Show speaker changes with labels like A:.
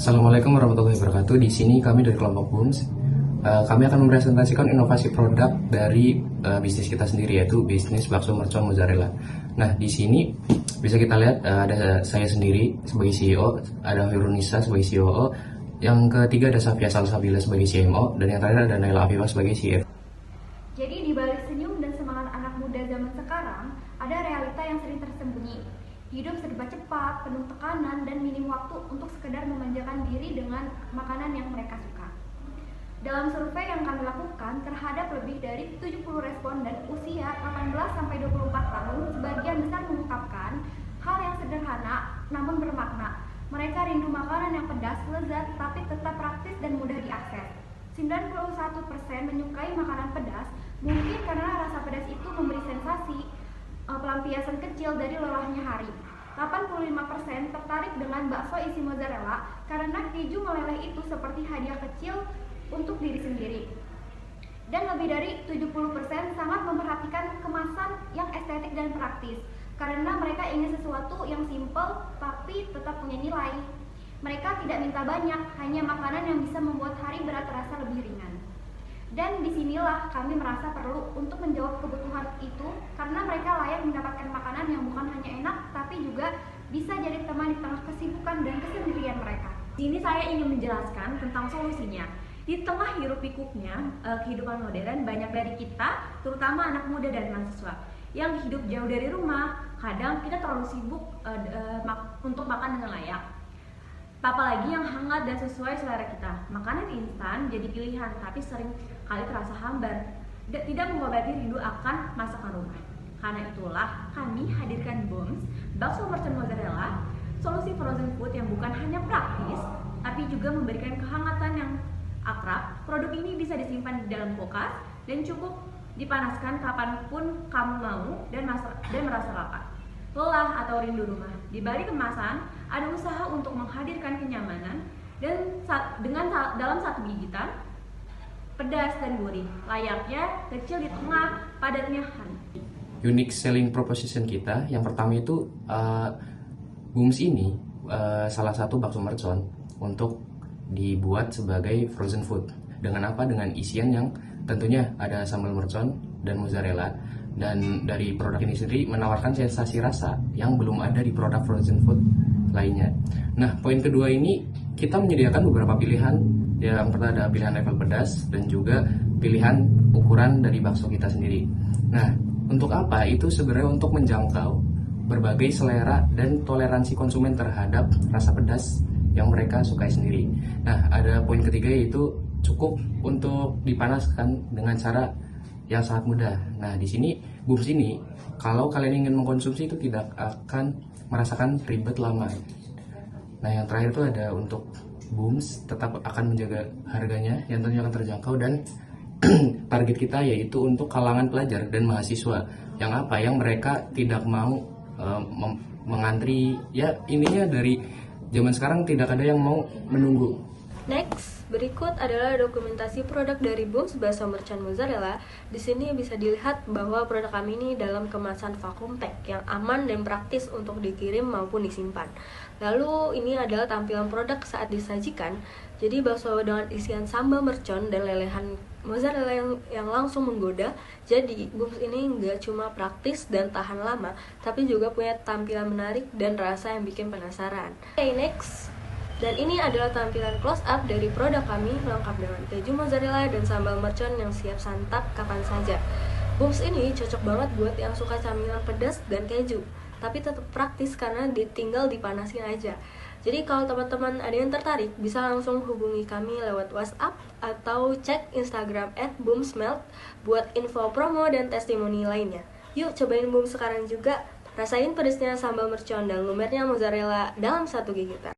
A: Assalamualaikum warahmatullahi wabarakatuh. Di sini kami dari kelompok BUMS, kami akan mempresentasikan inovasi produk dari bisnis kita sendiri, yaitu bisnis bakso mercon mozzarella. Nah, di sini bisa kita lihat ada saya sendiri sebagai CEO, ada Hirunisa sebagai COO, yang ketiga ada Safia Salsabila sebagai CMO, dan yang terakhir ada Naila Afifah sebagai CFO.
B: Jadi di balik senyum dan semangat anak muda zaman sekarang, ada realita yang sering tersembunyi. Hidup serba cepat, penuh tekanan, dan minim waktu untuk sekedar memanjakan diri dengan makanan yang mereka suka. Dalam survei yang kami lakukan terhadap lebih dari 70 responden usia 18-24 tahun, sebagian besar mengungkapkan hal yang sederhana namun bermakna. Mereka rindu makanan yang pedas, lezat, tapi tetap praktis dan mudah diakses. 91% menyukai makanan pedas, mungkin karena rasa pedas itu memberi sensasi pelampiasan kecil dari lelahnya hari. 85% tertarik dengan bakso isi mozzarella karena keju meleleh itu seperti hadiah kecil untuk diri sendiri. Dan lebih dari 70% sangat memperhatikan kemasan yang estetik dan praktis karena mereka ingin sesuatu yang simpel tapi tetap punya nilai. Mereka tidak minta banyak, hanya makanan yang bisa membuat hari berat terasa lebih ringan. Dan disinilah kami merasa perlu untuk menjawab kebutuhan itu karena mereka layak mendapatkan makanan yang bukan hanya enak tapi juga bisa jadi teman di tengah kesibukan dan kesendirian mereka.
C: Di sini saya ingin menjelaskan tentang solusinya. Di tengah hiruk pikuknya kehidupan modern, banyak dari kita, terutama anak muda dan mahasiswa, yang hidup jauh dari rumah. Kadang kita terlalu sibuk untuk makan dengan layak. Apalagi yang hangat dan sesuai selera kita. Makanan instan jadi pilihan, tapi sering kali terasa hambar, tidak mengobati rindu akan masakan rumah. Karena itulah kami hadirkan BUMS, bakso mercon mozzarella, solusi frozen food yang bukan hanya praktis, tapi juga memberikan kehangatan yang akrab. Produk ini bisa disimpan di dalam kulkas dan cukup dipanaskan kapanpun kamu mau dan merasa lapar, lelah atau rindu rumah. Di balik kemasan, ada usaha untuk menghadirkan kenyamanan dan dalam satu gigitan, pedas dan gurih, layaknya kecil di tengah padatnya hari.
A: Unique selling proposition kita, yang pertama itu BUMS ini salah satu bakso mercon untuk dibuat sebagai frozen food. Dengan apa? Dengan isian yang tentunya ada sambal mercon dan mozzarella. Dan dari produk ini sendiri menawarkan sensasi rasa yang belum ada di produk frozen food lainnya. Nah, poin kedua ini kita menyediakan beberapa pilihan. Yang pertama ada pilihan level pedas dan juga pilihan ukuran dari bakso kita sendiri. Nah, untuk apa? Itu sebenarnya untuk menjangkau berbagai selera dan toleransi konsumen terhadap rasa pedas yang mereka sukai sendiri. Nah, ada poin ketiga yaitu cukup untuk dipanaskan dengan cara yang sangat mudah. Nah, di sini BUMS ini kalau kalian ingin mengkonsumsi itu tidak akan merasakan ribet lama. Nah, yang terakhir itu ada untuk BUMS tetap akan menjaga harganya yang tentunya akan terjangkau, dan target kita yaitu untuk kalangan pelajar dan mahasiswa yang mereka tidak mau mengantri. Ya, intinya dari zaman sekarang tidak ada yang mau menunggu.
D: Next, berikut adalah dokumentasi produk dari BUMS bakso mercon mozzarella. Di sini bisa dilihat bahwa produk kami ini dalam kemasan vacuum pack yang aman dan praktis untuk dikirim maupun disimpan. Lalu ini adalah tampilan produk saat disajikan. Jadi bakso dengan isian sambal mercon dan lelehan mozzarella yang langsung menggoda. Jadi BUMS ini nggak cuma praktis dan tahan lama, tapi juga punya tampilan menarik dan rasa yang bikin penasaran. Okay, next. Dan ini adalah tampilan close up dari produk kami, lengkap dengan keju mozzarella dan sambal mercon yang siap santap kapan saja. BUMS ini cocok banget buat yang suka camilan pedas dan keju, tapi tetap praktis karena tinggal dipanasin aja. Jadi kalau teman-teman ada yang tertarik, bisa langsung hubungi kami lewat WhatsApp atau cek Instagram @bumsmelt buat info promo dan testimoni lainnya. Yuk cobain BUMS sekarang juga, rasain pedasnya sambal mercon dan lumernya mozzarella dalam satu gigitan.